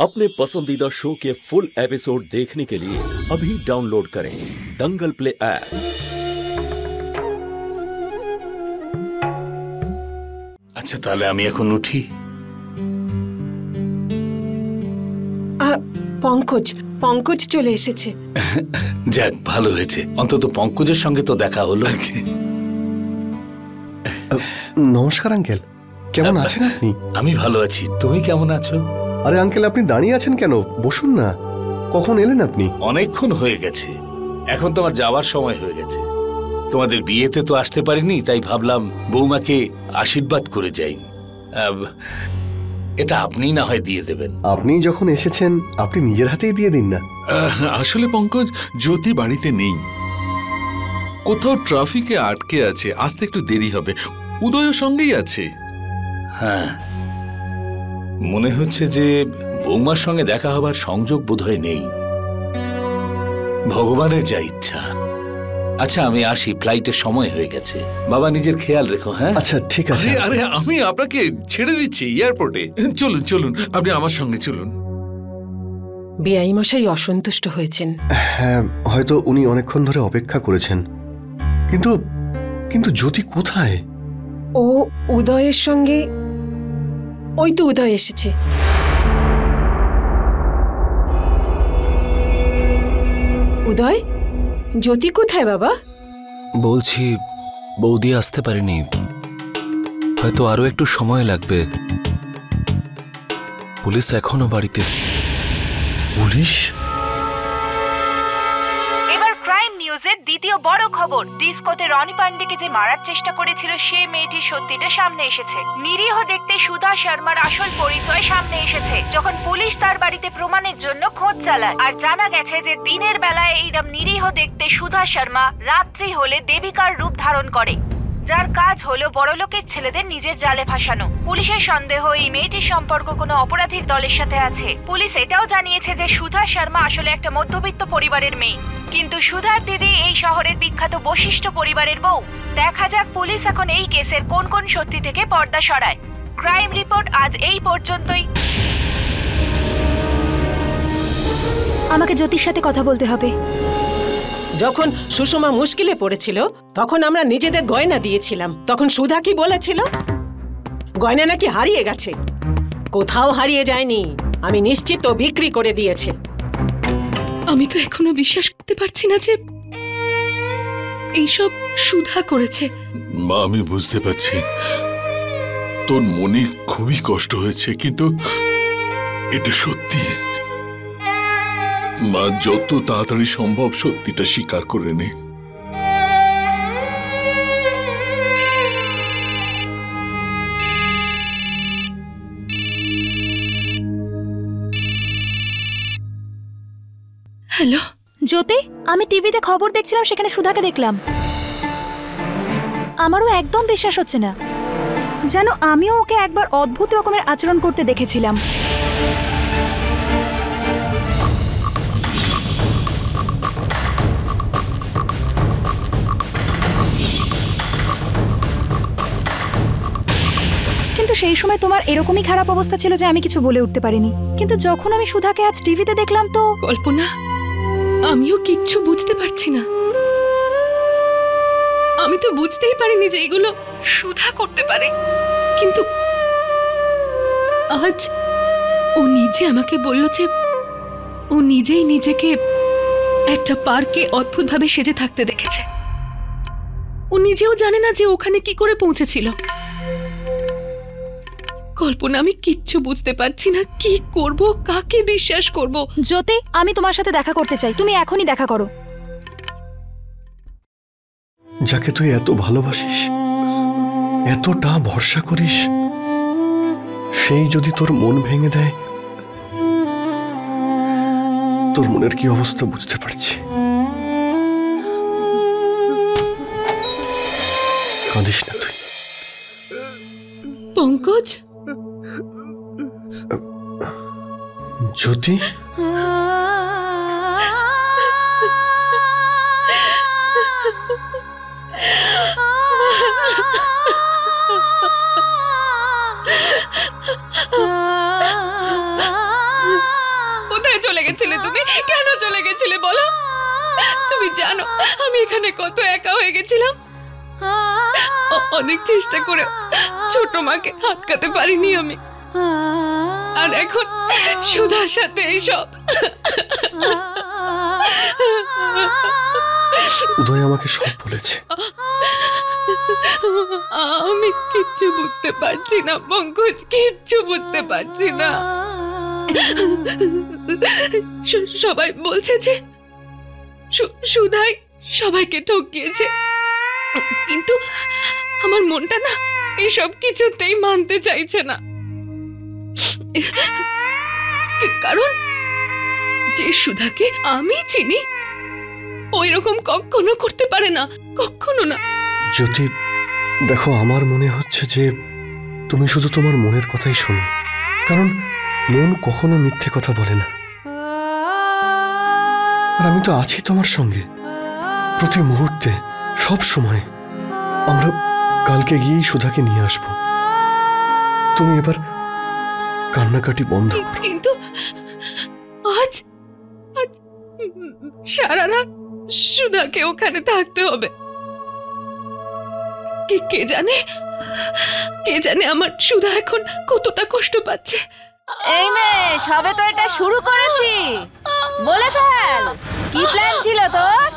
अपने पसंदीदा शो के फुल एपिसोड देखने के लिए अभी डाउनलोड करें दंगल प्ले ऐप। আচ্ছা তাহলে আমি এখন উঠি। পঙ্কজ চলে এসেছে। যাক ভালো হয়েছে, অন্তত পঙ্কজের সঙ্গে তো দেখা হলো। নমস্কার আঙ্কেল, কেমন আছেন আপনি? আমি ভালো আছি, তুমি কেমন আছো? আরে আঙ্কেল, আপনি দাঁড়িয়ে আছেন কেন? বসুন না। কখন এলেন আপনি? অনেকক্ষণ হয়ে গেছে, এখন তোমার যাওয়ার সময় হয়ে গেছে। তোমাদের বিয়েতে তো আসতে পারিনি, তাই ভাবলাম বৌমাকে আশীর্বাদ করে যাই। এটা আপনি না হয় দিয়ে দেবেন। আপনি যখন এসেছেন আপনি নিজের হাতেই দিয়ে দিন না। আসলে পঙ্কজ, জ্যোতি বাড়িতে নেই, কোথাও ট্রাফিকে আটকে আছে, আসতে একটু দেরি হবে। উদয়ের সঙ্গেই আছে। হ্যাঁ, মনে হচ্ছে যে বৌমার সঙ্গে দেখা হবার সংযোগ বোধহয় নেই। ভগবানের যা ইচ্ছা। আচ্ছা আমি আসি, ফ্লাইটের সময় হয়ে গেছে। বাবা নিজের খেয়াল রেখো। হ্যাঁ আচ্ছা ঠিক আছে। আরে আমি আপনাকে ছেড়ে দিচ্ছি এয়ারপোর্টে। চলুন চলুন, আপনি আমার সঙ্গে চলুন। বিআই মশাই অসন্তুষ্ট হয়েছেন। হ্যাঁ, হয়তো উনি অনেকক্ষণ ধরে অপেক্ষা করেছেন। কিন্তু জ্যোতি কোথায়? ও উদয়ের সঙ্গে, ওই তো উদয় এসেছে। উদয়, জ্যোতি কোথায় বাবা? বলছি বৌদি আসতে পারেনি, হয়তো আরো একটু সময় লাগবে। পুলিশ এখনো বাড়িতে। পুলিশ? এবার ক্রাইম নিউজের দ্বিতীয় বড় খবর। ডিস্কোতে রনি পান্ডেকে যে মারার চেষ্টা করেছিল সে মেয়েটির সত্যিটা সামনে এসেছে। নিরীহ দেখতে সুধা শর্মার আসল পরিচয় সামনে এসেছে যখন পুলিশ তার বাড়িতে প্রমাণের জন্য খোঁজ চালায়। আর জানা গেছে যে দিনের বেলায় এইরকম নিরীহ দেখতে সুধা শর্মা রাত্রি হলে দেবিকার রূপ ধারণ করে, যার কাজ হলো বড়লোকের ছেলেদের নিজের জালে ফাঁসানো। পুলিশের সন্দেহ এই মেয়েটির সম্পর্ক কোনো অপরাধীর দলের সাথে আছে। পুলিশ এটাও জানিয়েছে যে সুধা শর্মা আসলে একটা মধ্যবিত্ত পরিবারের মেয়ে, কিন্তু সুধার দিদি এই শহরের বিখ্যাত বশিষ্ঠ পরিবারের বউ। দেখা যাক পুলিশ এখন এই কেসের কোন কোন সত্যি থেকে পর্দা সরায়। ক্রাইম রিপোর্ট আজ এই পর্যন্তই। আমাকে জ্যোতির সাথে কথা বলতে হবে। যখন সুষমা মুশকিলে পড়েছিল তখন আমরা নিজেদের গয়না দিয়েছিলাম। তখন সুধা কি বলেছিল? গয়না নাকি হারিয়ে গেছে। কোথাও হারিয়ে যায়নি, আমি নিশ্চিত ও বিক্রি করে দিয়েছে। আমি তো এখনো বিশ্বাস করতে পারছি না যে এইসব সুধা করেছে। মা, আমি বুঝতে পারছি তোর মনে খুবই কষ্ট হয়েছে, কিন্তু এটা সত্যি। মা, যত তাড়াতাড়ি সম্ভব সত্যিটা স্বীকার করে নে। হ্যালো জ্যোতি, আমি টিভিতে খবর দেখছিলাম, সেখানে সুধাকে দেখলাম। আমারও একদম বিশ্বাস হচ্ছে না। যেন আমিও ওকে একবার অদ্ভুত রকমের আচরণ করতে দেখেছিলাম। কিন্তু সেই সময় তোমার এরকমই খারাপ অবস্থা ছিল যে আমি কিছু বলে উঠতে পারিনি। কিন্তু যখন আমি সুধাকে আজ টিভিতে দেখলাম তো কল্পনা, আমিও কিচ্ছু বুঝতে পারছি না। আমি তো বুঝতেই পারিনি যে এগুলো সুধা করতে পারে। কিন্তু আজ ও নিজে আমাকে বলল যে ও নিজেই নিজেকে একটা পার্কে অদ্ভুতভাবে সেজে থাকতে দেখেছে। ও নিজেও জানে না যে ওখানে কি করে পৌঁছেছিল। কল্পনা, আমি কিচ্ছু বুঝতে পারছি না, কি করব, কাকে বিশ্বাস করব। জ্যোতি, আমি তোমার সাথে দেখা করতে চাই, তুমি এখনই দেখা করো। যাকে তুই এত ভালোবাসিস, এতটা ভরসা করিস, সেই যদি তোর মন ভেঙে দেয়, তোর মনের কি অবস্থা বুঝতে পারছি। কাঁদিস না তুই। পঙ্কজ, জ্যোতি, তুমি কেন চলে গেছিলে বলো? তুমি জানো আমি এখানে কত একা হয়ে গেছিলাম। অনেক চেষ্টা করে ছোট মাকে আটকাতে পারিনি আমি, আর এখন সুধার সাথে এইসব। উদয় আমাকে সব বলেছে। আমি কিচ্ছু বুঝতে পারছি না পঙ্কজ, কিচ্ছু বুঝতে পারছি না। সবাই বলছে যে সুধাই সবাইকে ঠকিয়েছে, কিন্তু আমার মনটা না এসব কিছুতেই মানতে চাইছে না। কারণ যে সুধাকে আমি চিনি ওই রকম কখনো করতে পারে না, কখনো না। জ্যোতি দেখো, আমার মনে হচ্ছে যে তুমি শুধু তোমার মনের কথাই শোনো, কারণ মন কখনো মিথ্যে কথা বলে না। আর আমি তো আছি তোমার সঙ্গে প্রতি মুহূর্তে, সব সময়। আমরা কালকে গিয়েই সুধাকে নিয়ে আসবো। তুমি এবার কান্নাকাটি বন্ধ করো। কিন্তু আজ সারা রাত সুধাকে ওখানে থাকতে হবে। কে জানে আমার সুধা এখন কতটা কষ্ট পাচ্ছে। এই মেয়ে, সবে তো এটা শুরু করেছি, বলে ফেল কি প্ল্যান ছিল তোর?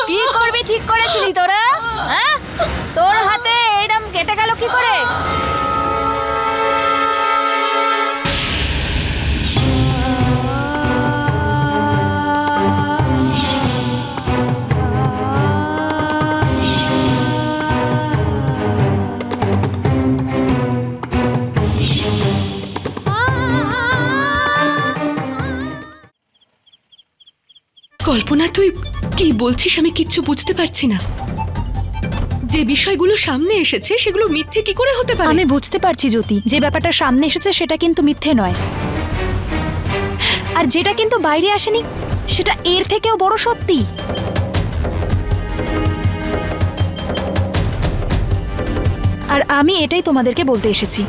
কি করবি ঠিক করেছিলি তোরা? হ্যাঁ, তোর হাতে এইরকম কেটে গেল কি করে? কল্পনা, তুই কি বলছিস আমি কিচ্ছু বুঝতে পারছি না। যে বিষয়গুলো সামনে এসেছে সেগুলো মিথ্যে কি করে হতে পারে? আমি বুঝতে পারছি জ্যোতি, যে ব্যাপারটা সামনে এসেছে সেটা কিন্তু মিথ্যে নয়, আর যেটা কিন্তু বাইরে আসেনি সেটা এর থেকেও বড় সত্যি। আর আমি এটাই তোমাদেরকে বলতে এসেছি,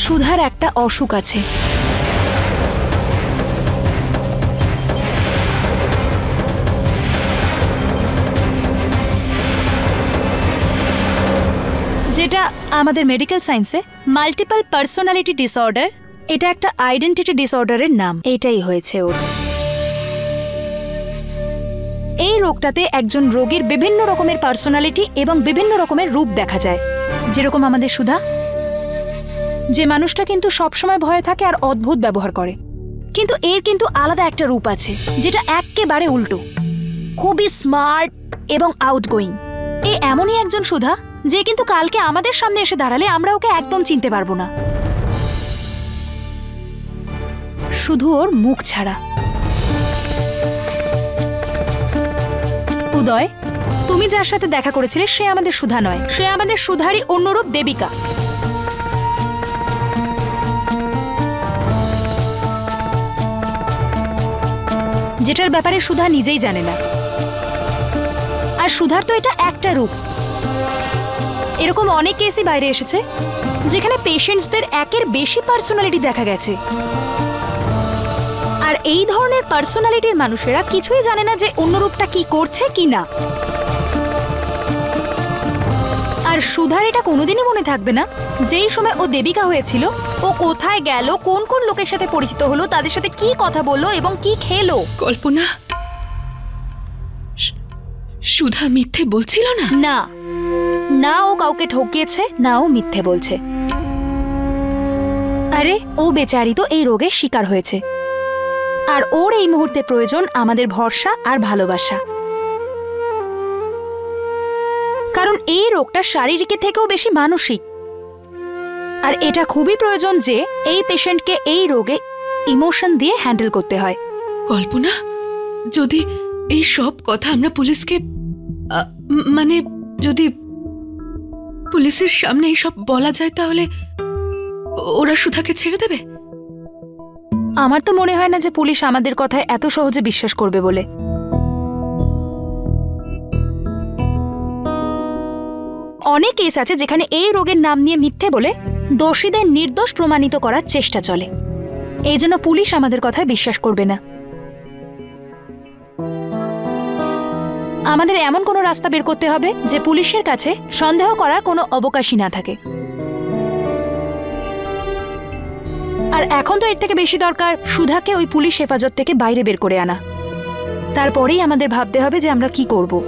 সুধার একটা অসুখ আছে। যেটা আমাদের মেডিকেল সায়েন্সে মাল্টিপল পার্সোনালিটি ডিসঅর্ডার, এটা একটা আইডেন্টিটি ডিসঅর্ডারের নাম। এটাই হয়েছে ওর। এই রোগটাতে একজন রোগীর বিভিন্ন রকমের পার্সোনালিটি এবং বিভিন্ন রকমের রূপ দেখা যায়। যেরকম আমাদের সুধা, যে মানুষটা কিন্তু সবসময় ভয়ে থাকে আর অদ্ভুত ব্যবহার করে, কিন্তু এর কিন্তু আলাদা একটা রূপ আছে যেটা একেবারে উল্টো, খুবই স্মার্ট এবং আউটগোয়িং। এই এমনই একজন সুধা যে কিন্তু কালকে আমাদের সামনে এসে দাঁড়ালে আমরা ওকে একদম চিনতে পারবো না, শুধু ওর মুখ ছাড়া। উদয়, তুমি যার সাথে দেখা করেছিলে সে আমাদের সুধা নয়, সে আমাদের সুধারই অন্যরূপ দেবিকা। যেটার ব্যাপারে সুধা নিজেই জানে না। আর সুধার তো এটা একটা রূপ। এরকম অনেক কেসই বাইরে এসেছে যেখানে পেশেন্টসদের একের বেশি পার্সোনালিটি দেখা গেছে। আর এই ধরনের পার্সোনালিটির মানুষেরা কিছুই জানে না যে অন্য রূপটা কি করছে কি না। আর সুধার এটা কোনোদিনই মনে থাকবে না যেই সময় ও দেবিকা হয়েছিল ও কোথায় গেল, কোন কোন লোকের সাথে পরিচিত হলো, তাদের সাথে কি কথা বললো এবং কি খেলো। কল্পনা, সুধা মিথ্যে বলছিল না? না না, ও কাউকে ঠকিয়েছে না, ও মিথ্যে বলছে। আরে ও বেচারি তো এই রোগের শিকার হয়েছে, আর ওর এই মুহূর্তে প্রয়োজন আমাদের ভরসা আর ভালোবাসা। কারণ এই রোগটা শারীরিকের থেকেও বেশি মানসিক, আর এটা খুবই প্রয়োজন যে এই পেশেন্টকে এই রোগে ইমোশন দিয়ে হ্যান্ডেল করতে হয়। কল্পনা, যদি এই সব কথা আমরা পুলিশকে, মানে যদি পুলিশের সামনে এইসব বলা যায় তাহলে ওরা সুধাকে ছেড়ে দেবে? আমার তো মনে হয় না যে পুলিশ আমাদের কথায় এত সহজে বিশ্বাস করবে বলে। অনেক কেস আছে যেখানে এই রোগের নাম নিয়ে মিথ্যে বলে দোষীদের নির্দোষ প্রমাণিত করার চেষ্টা চলে। এই জন্য পুলিশ আমাদের কথায় বিশ্বাস করবে না। আমাদের এমন কোনো রাস্তা বের করতে হবে যে পুলিশের কাছে সন্দেহ করার কোনো অবকাশই না থাকে। আর এখন তো এর থেকে বেশি দরকার সুধাকে ওই পুলিশ হেফাজত থেকে বাইরে বের করে আনা। তারপরেই আমাদের ভাবতে হবে যে আমরা কি করব।